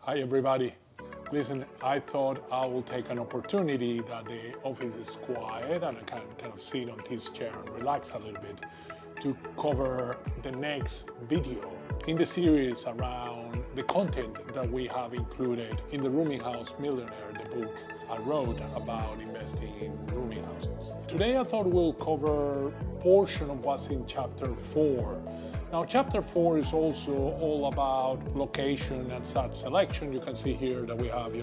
Hi everybody. Listen, I thought I will take an opportunity that the office is quiet and I can kind of sit on this chair and relax a little bit to cover the next video in the series around the content that we have included in the Rooming House Millionaire, the book I wrote about investing in rooming houses. Today I thought we'll cover a portion of what's in chapter 4. Now, chapter 4 is also all about location and site selection. You can see here that we have,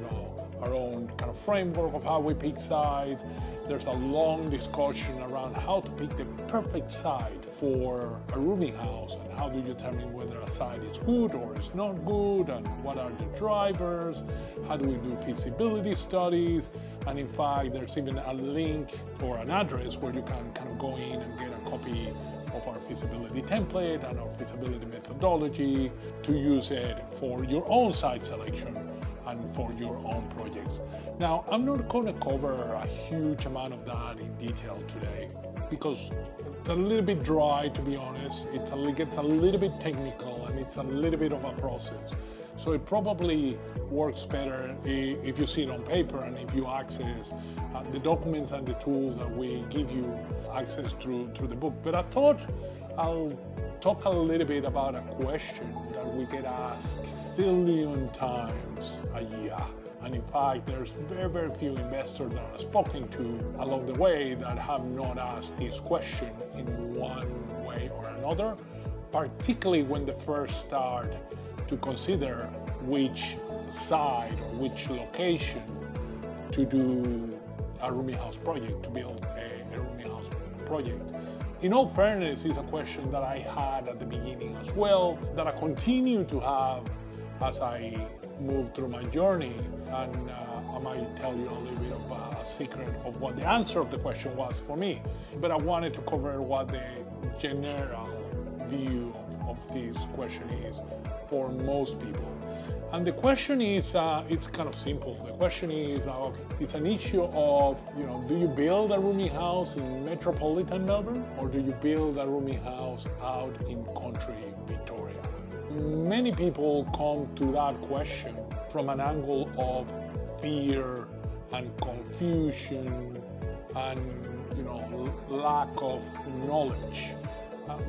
our own kind of framework of how we pick sites. There's a long discussion around how to pick the perfect site for a rooming house and how do you determine whether a site is good or is not good and what are the drivers, how do we do feasibility studies, and in fact, there's even a link or an address where you can kind of go in and get a copy of our feasibility template and our feasibility methodology to use it for your own site selection and for your own projects. Now, I'm not going to cover a huge amount of that in detail today because it's a little bit dry, to be honest. It gets a little bit technical and it's a little bit of a process. So it probably works better if you see it on paper and if you access the documents and the tools that we give you access through the book. But I thought I'll talk a little bit about a question that we get asked a zillion times a year. And in fact, there's very, very few investors that I've spoken to along the way that have not asked this question in one way or another, particularly when they first start to consider which site or which location to do a rooming house project, to build a rooming house project. In all fairness, it's a question that I had at the beginning as well, that I continue to have as I move through my journey, and I might tell you a little bit of a secret of what the answer of the question was for me. But I wanted to cover what the general view of this question is for most people. And the question is, it's kind of simple. The question is, it's an issue of, do you build a rooming house in metropolitan Melbourne or do you build a rooming house out in country Victoria? Many people come to that question from an angle of fear and confusion and, lack of knowledge.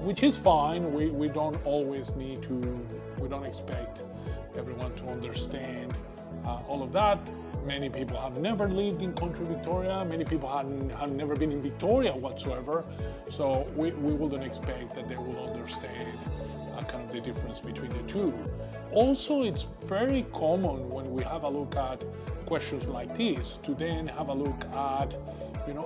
Which is fine. We don't always need to, we don't expect everyone to understand all of that. Many people have never lived in country Victoria. Many people have never been in Victoria whatsoever. So we wouldn't expect that they will understand kind of the difference between the two. Also, it's very common when we have a look at questions like this to then have a look at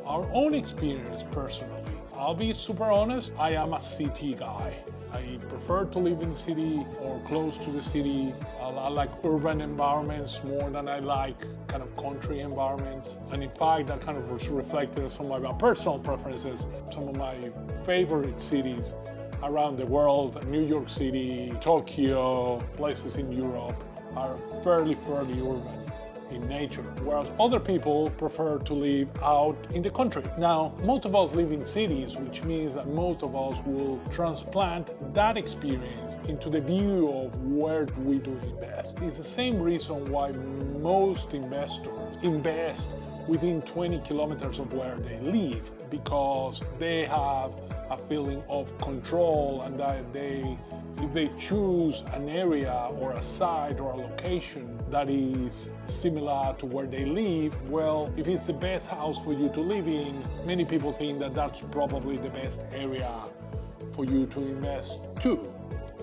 our own experience personally. I'll be super honest, I am a city guy. I prefer to live in the city or close to the city. I like urban environments more than I like kind of country environments. And in fact, that kind of reflected in some of my personal preferences. Some of my favorite cities around the world, New York City, Tokyo, places in Europe, are fairly urban in nature, whereas other people prefer to live out in the country. Now, most of us live in cities, which means that most of us will transplant that experience into the view of where we do invest. It's the same reason why most investors invest within 20 kilometers of where they live, because they have a feeling of control and that if they choose an area or a site or a location that is similar to where they live, well, if it's the best house for you to live in, many people think that that's probably the best area for you to invest too.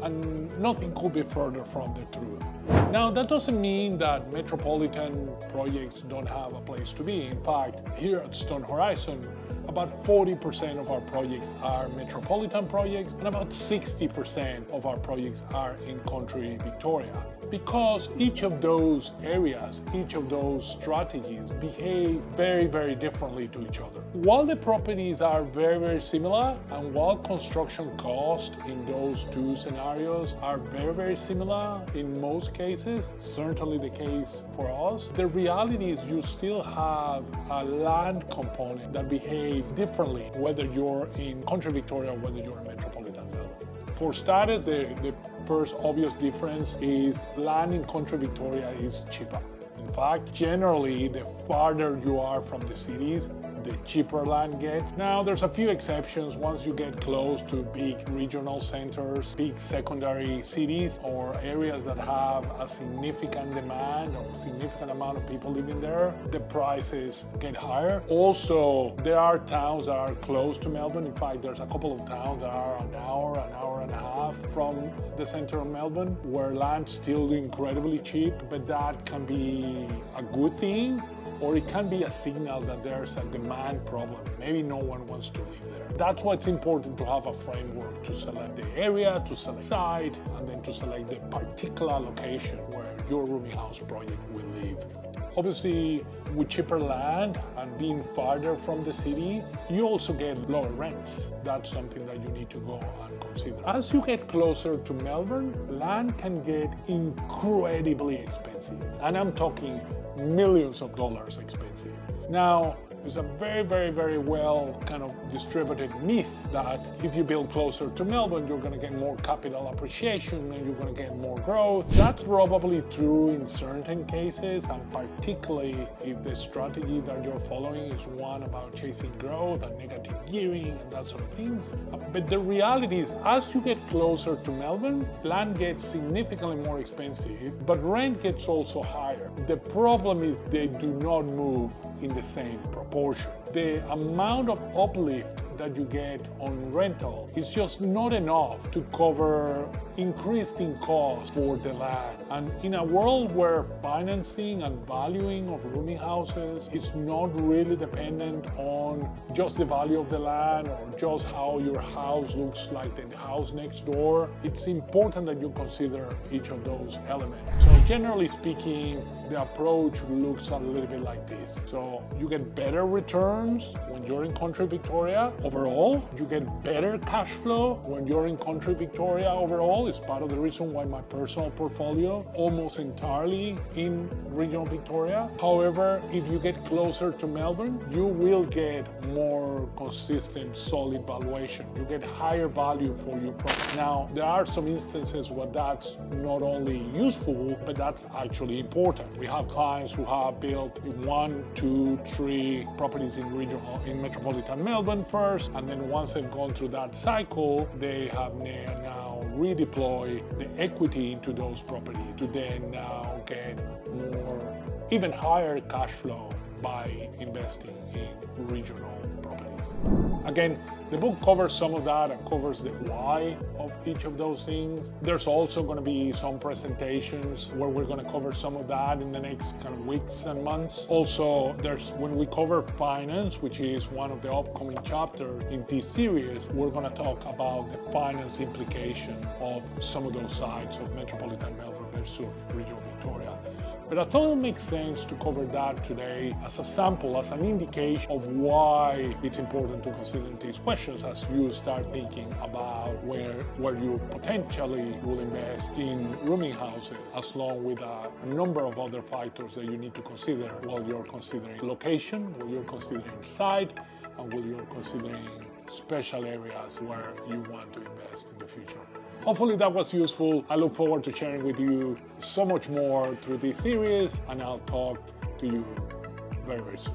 And nothing could be further from the truth. Now, that doesn't mean that metropolitan projects don't have a place to be. In fact, here at Stone Horizon, about 40% of our projects are metropolitan projects and about 60% of our projects are in country Victoria. Because each of those areas, each of those strategies behave very, very differently to each other. While the properties are very, very similar and while construction costs in those two scenarios are very, very similar in most cases, certainly the case for us, the reality is you still have a land component that behaves differently whether you're in country Victoria or whether you're in metropolitan Melbourne. For starters, the first obvious difference is land in Country Victoria is cheaper. In fact, generally, the farther you are from the cities, the cheaper land gets. Now, there's a few exceptions. Once you get close to big regional centers, big secondary cities, or areas that have a significant demand or significant amount of people living there, the prices get higher. Also, there are towns that are close to Melbourne. In fact, there's a couple of towns that are an hour and a half from the center of Melbourne, where land's still incredibly cheap, but that can be a good thing, or it can be a signal that there's a demand problem. Maybe no one wants to live there. That's why it's important to have a framework to select the area, to select site, and then to select the particular location where your rooming house project will live. Obviously, with cheaper land and being farther from the city, you also get lower rents. That's something that you need to go and consider. As you get closer to Melbourne, land can get incredibly expensive. And I'm talking millions of dollars expensive. Now, there's a very well kind of distributed myth that if you build closer to Melbourne, you're going to get more capital appreciation and you're going to get more growth. That's probably true in certain cases, and particularly if the strategy that you're following is one about chasing growth and negative gearing and that sort of things. But the reality is, as you get closer to Melbourne, land gets significantly more expensive, but rent gets also higher. The problem is they do not move in the same proportion. The amount of uplift that you get on rental is just not enough to cover increasing costs for the land. And in a world where financing and valuing of rooming houses is not really dependent on just the value of the land or just how your house looks like the house next door, it's important that you consider each of those elements. So generally speaking, the approach looks a little bit like this. So you get better returns when you're in Country Victoria overall. You get better cash flow when you're in Country Victoria overall. It's part of the reason why my personal portfolio almost entirely in regional Victoria. However, if you get closer to Melbourne, you will get more consistent, solid valuation. You get higher value for your property. Now, there are some instances where that's not only useful, but that's actually important. We have clients who have built 1, 2, 3 properties in metropolitan Melbourne first, and then once they've gone through that cycle, they have now redeploy the equity into those properties to then now get more, even higher cash flow by investing in regional properties. Again, the book covers some of that and covers the why of each of those things. There's also going to be some presentations where we're going to cover some of that in the next kind of weeks and months. Also, when we cover finance, which is one of the upcoming chapters in this series, we're going to talk about the finance implication of some of those sides of metropolitan Melbourne versus regional Victoria. But I thought it makes sense to cover that today as a sample, as an indication of why it's important to consider these questions as you start thinking about where you potentially will invest in rooming houses, along with a number of other factors that you need to consider while you're considering location, while you're considering site, and while you're considering special areas where you want to invest in the future. Hopefully that was useful. I look forward to sharing with you so much more through this series, and I'll talk to you very soon.